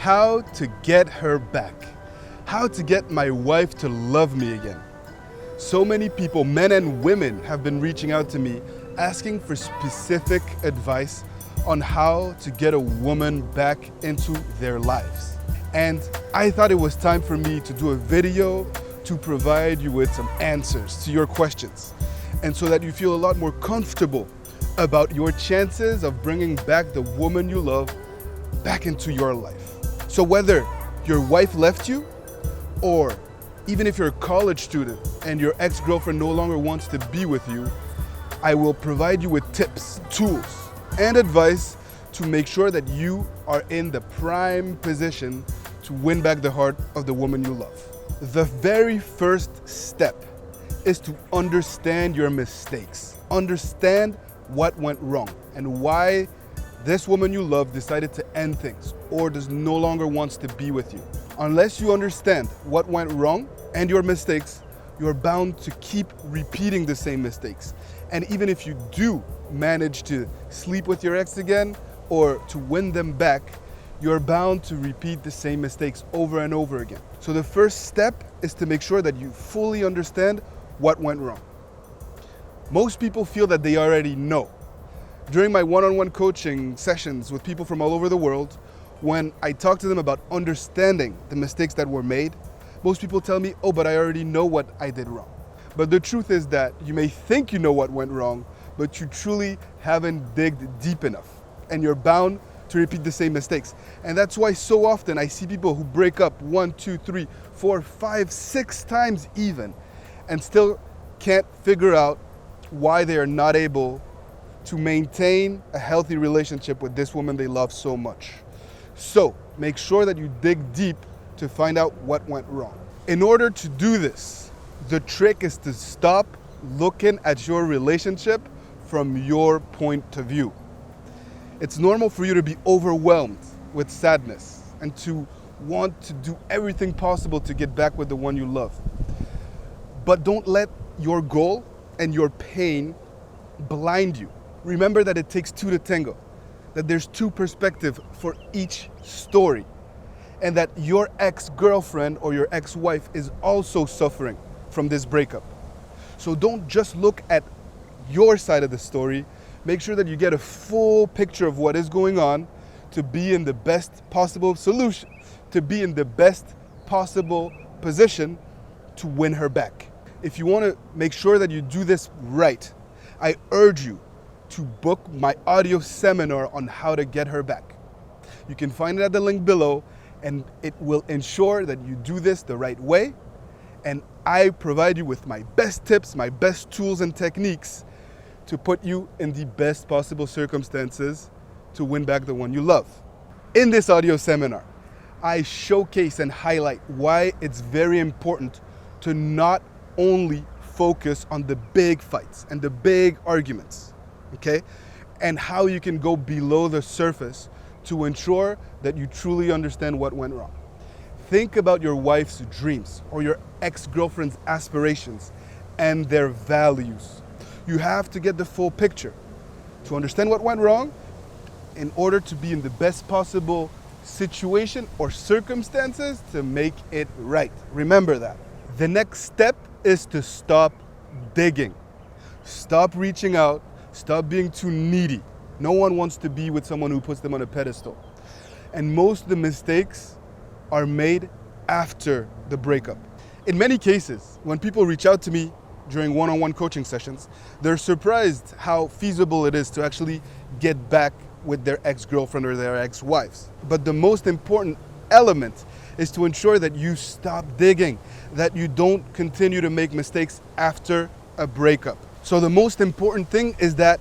How to get her back. How to get my wife to love me again. So many people, men and women, have been reaching out to me asking for specific advice on how to get a woman back into their lives. And I thought it was time for me to do a video to provide you with some answers to your questions, and so that you feel a lot more comfortable about your chances of bringing back the woman you love back into your life. So whether your wife left you, or even if you're a college student and your ex-girlfriend no longer wants to be with you, I will provide you with tips, tools, and advice to make sure that you are in the prime position to win back the heart of the woman you love. The very first step is to understand your mistakes. Understand what went wrong and why this woman you love decided to end things or does no longer wants to be with you. Unless you understand what went wrong and your mistakes, you're bound to keep repeating the same mistakes. And even if you do manage to sleep with your ex again or to win them back, you're bound to repeat the same mistakes over and over again. So the first step is to make sure that you fully understand what went wrong. Most people feel that they already know. During my one-on-one coaching sessions with people from all over the world, when I talk to them about understanding the mistakes that were made, most people tell me, oh, but I already know what I did wrong. But the truth is that you may think you know what went wrong, but you truly haven't digged deep enough, and you're bound to repeat the same mistakes. And that's why so often I see people who break up 1, 2, 3, 4, 5, 6 times even, and still can't figure out why they are not able to maintain a healthy relationship with this woman they love so much. So make sure that you dig deep to find out what went wrong. In order to do this, the trick is to stop looking at your relationship from your point of view. It's normal for you to be overwhelmed with sadness and to want to do everything possible to get back with the one you love. But don't let your goal and your pain blind you. Remember that it takes two to tango, that there's two perspectives for each story, and that your ex-girlfriend or your ex-wife is also suffering from this breakup. So don't just look at your side of the story. Make sure that you get a full picture of what is going on to be in the best possible solution, to be in the best possible position to win her back. If you want to make sure that you do this right, I urge you to book my audio seminar on how to get her back. You can find it at the link below, and it will ensure that you do this the right way. And I provide you with my best tips, my best tools and techniques to put you in the best possible circumstances to win back the one you love. In this audio seminar, I showcase and highlight why it's very important to not only focus on the big fights and the big arguments, okay? And how you can go below the surface to ensure that you truly understand what went wrong. Think about your wife's dreams or your ex-girlfriend's aspirations and their values. You have to get the full picture to understand what went wrong in order to be in the best possible situation or circumstances to make it right. Remember that. The next step is to stop digging. Stop reaching out. Stop being too needy. No one wants to be with someone who puts them on a pedestal. And most of the mistakes are made after the breakup. In many cases, when people reach out to me during one-on-one coaching sessions, they're surprised how feasible it is to actually get back with their ex-girlfriend or their ex-wives. But the most important element is to ensure that you stop digging, that you don't continue to make mistakes after a breakup. So the most important thing is that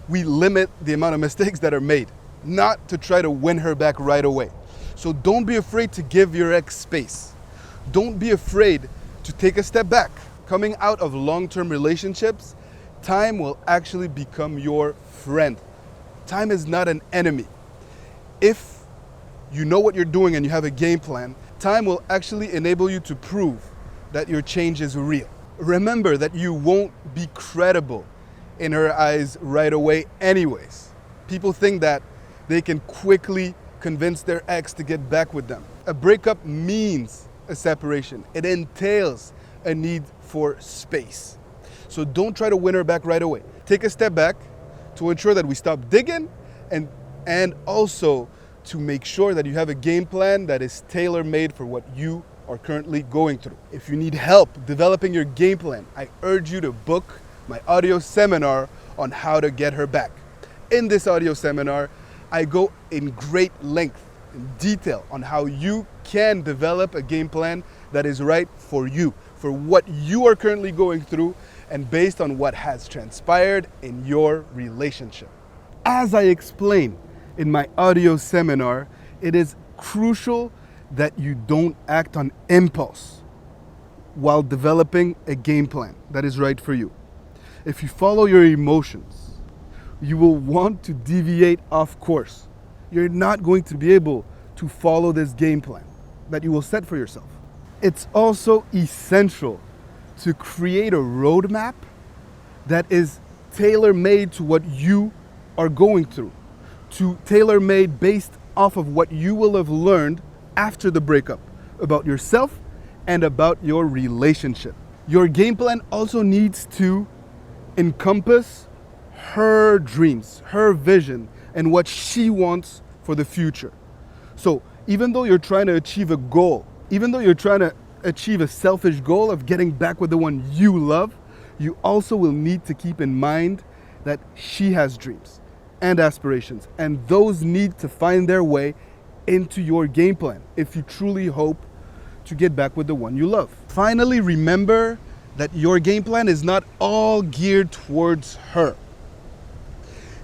we limit the amount of mistakes that are made, not to try to win her back right away. So don't be afraid to give your ex space. Don't be afraid to take a step back. Coming out of long-term relationships, time will actually become your friend. Time is not an enemy. If you know what you're doing and you have a game plan, time will actually enable you to prove that your change is real. Remember that you won't be credible in her eyes right away anyways. People think that they can quickly convince their ex to get back with them. A breakup means a separation. It entails a need for space. So don't try to win her back right away. Take a step back to ensure that we stop digging, and also to make sure that you have a game plan that is tailor-made for what you are currently going through. If you need help developing your game plan, I urge you to book my audio seminar on how to get her back. In this audio seminar, I go in great length, in detail, on how you can develop a game plan that is right for you, for what you are currently going through, and based on what has transpired in your relationship. As I explain in my audio seminar, it is crucial that you don't act on impulse while developing a game plan that is right for you. If you follow your emotions, you will want to deviate off course. You're not going to be able to follow this game plan that you will set for yourself. It's also essential to create a roadmap that is tailor-made to what you are going through, to tailor-made based off of what you will have learned after the breakup about yourself and about your relationship. Your game plan also needs to encompass her dreams, her vision, and what she wants for the future. So even though you're trying to achieve a goal, even though you're trying to achieve a selfish goal of getting back with the one you love, you also will need to keep in mind that she has dreams and aspirations, and those need to find their way into your game plan if you truly hope to get back with the one you love. Finally, remember that your game plan is not all geared towards her.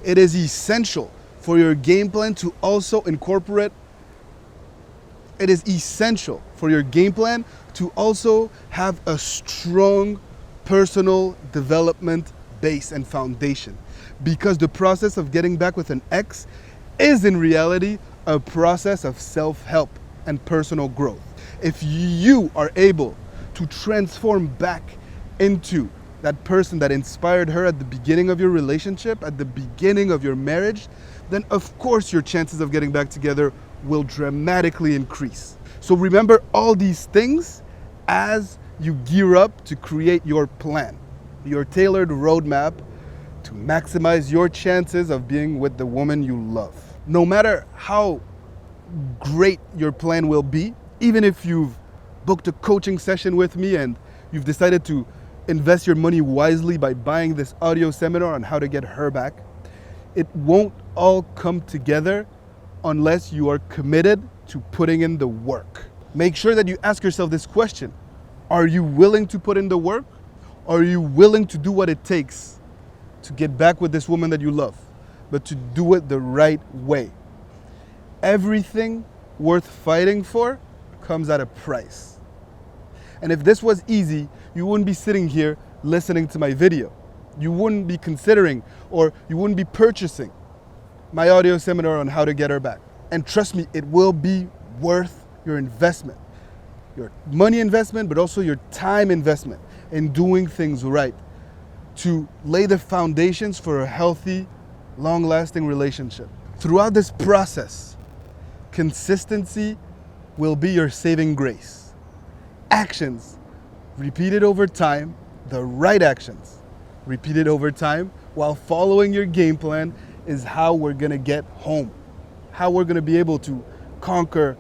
It is essential for your game plan to also incorporate, it is essential for your game plan to also have a strong personal development base and foundation, because the process of getting back with an ex is in reality a process of self-help and personal growth. If you are able to transform back into that person that inspired her at the beginning of your relationship, at the beginning of your marriage, then of course your chances of getting back together will dramatically increase. So remember all these things as you gear up to create your plan, your tailored roadmap to maximize your chances of being with the woman you love. No matter how great your plan will be, even if you've booked a coaching session with me and you've decided to invest your money wisely by buying this audio seminar on how to get her back, it won't all come together unless you are committed to putting in the work. Make sure that you ask yourself this question: are you willing to put in the work? Are you willing to do what it takes to get back with this woman that you love, but to do it the right way? Everything worth fighting for comes at a price. And if this was easy, you wouldn't be sitting here listening to my video. You wouldn't be considering, or you wouldn't be purchasing my audio seminar on how to get her back. And trust me, it will be worth your investment, your money investment, but also your time investment in doing things right to lay the foundations for a healthy, long-lasting relationship. Throughout this process, consistency will be your saving grace. Actions repeated over time, the right actions repeated over time while following your game plan, is how we're gonna get home, how we're gonna be able to conquer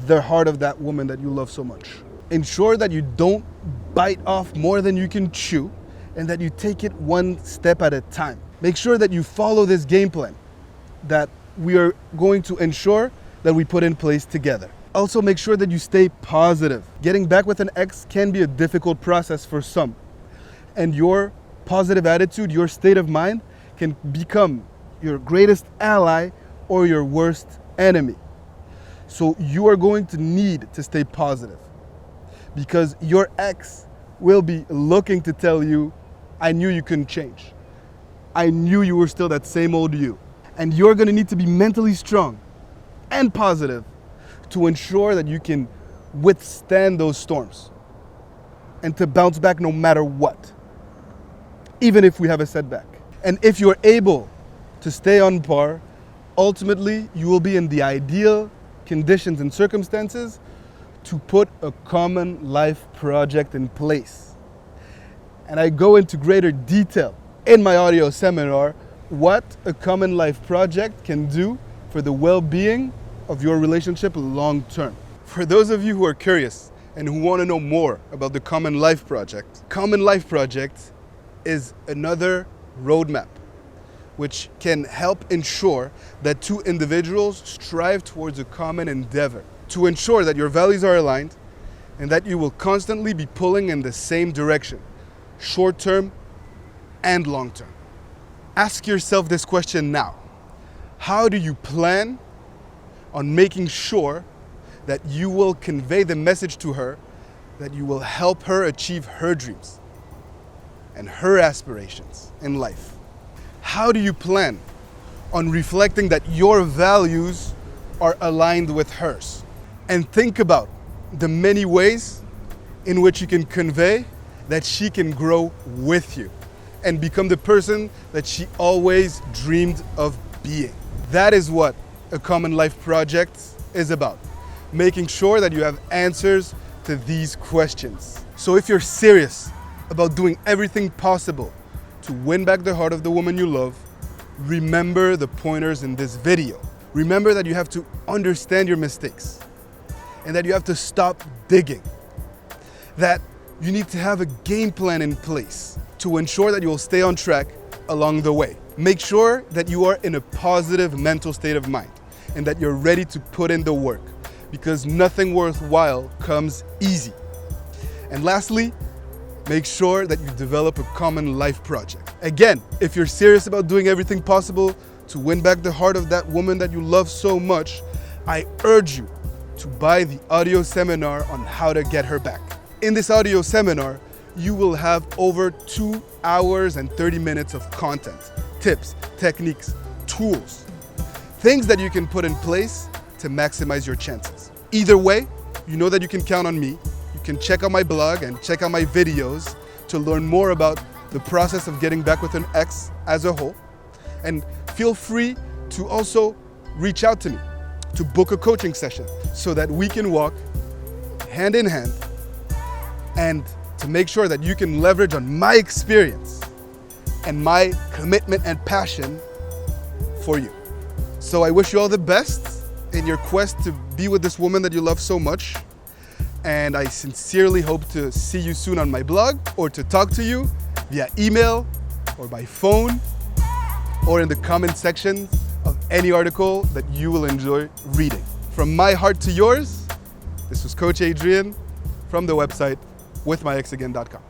the heart of that woman that you love so much. Ensure that you don't bite off more than you can chew, and that you take it one step at a time. Make sure that you follow this game plan that we are going to ensure that we put in place together. Also, make sure that you stay positive. Getting back with an ex can be a difficult process for some, and your positive attitude, your state of mind, can become your greatest ally or your worst enemy. So you are going to need to stay positive, because your ex will be looking to tell you, I knew you couldn't change. I knew you were still that same old you. And you're gonna need to be mentally strong and positive to ensure that you can withstand those storms and to bounce back no matter what, even if we have a setback. And if you're able to stay on par Ultimately, you will be in the ideal conditions and circumstances to put a common life project in place. And I go into greater detail in my audio seminar what a common life project can do for the well-being of your relationship long term. For those of you who are curious and who want to know more about the Common Life Project is another roadmap which can help ensure that two individuals strive towards a common endeavor, to ensure that your values are aligned and that you will constantly be pulling in the same direction, short term and long term. Ask yourself this question now. How do you plan on making sure that you will convey the message to her that you will help her achieve her dreams and her aspirations in life? How do you plan on reflecting that your values are aligned with hers? And think about the many ways in which you can convey that she can grow with you and become the person that she always dreamed of being. That is what a Common Life Project is about. Making sure that you have answers to these questions. So if you're serious about doing everything possible to win back the heart of the woman you love, remember the pointers in this video. Remember that you have to understand your mistakes and that you have to stop digging. That you need to have a game plan in place to ensure that you will stay on track along the way. Make sure that you are in a positive mental state of mind and that you're ready to put in the work, because nothing worthwhile comes easy. And lastly, make sure that you develop a common life project. Again, if you're serious about doing everything possible to win back the heart of that woman that you love so much, I urge you to buy the audio seminar on how to get her back. In this audio seminar, you will have over 2 hours and 30 minutes of content, tips, techniques, tools, things that you can put in place to maximize your chances. Either way, you know that you can count on me. You can check out my blog and check out my videos to learn more about the process of getting back with an ex as a whole. And feel free to also reach out to me to book a coaching session so that we can walk hand in hand and to make sure that you can leverage on my experience and my commitment and passion for you. So I wish you all the best in your quest to be with this woman that you love so much. And I sincerely hope to see you soon on my blog or to talk to you via email or by phone or in the comment section of any article that you will enjoy reading. From my heart to yours, this was Coach Adrian from the website WithMyExAgain.com.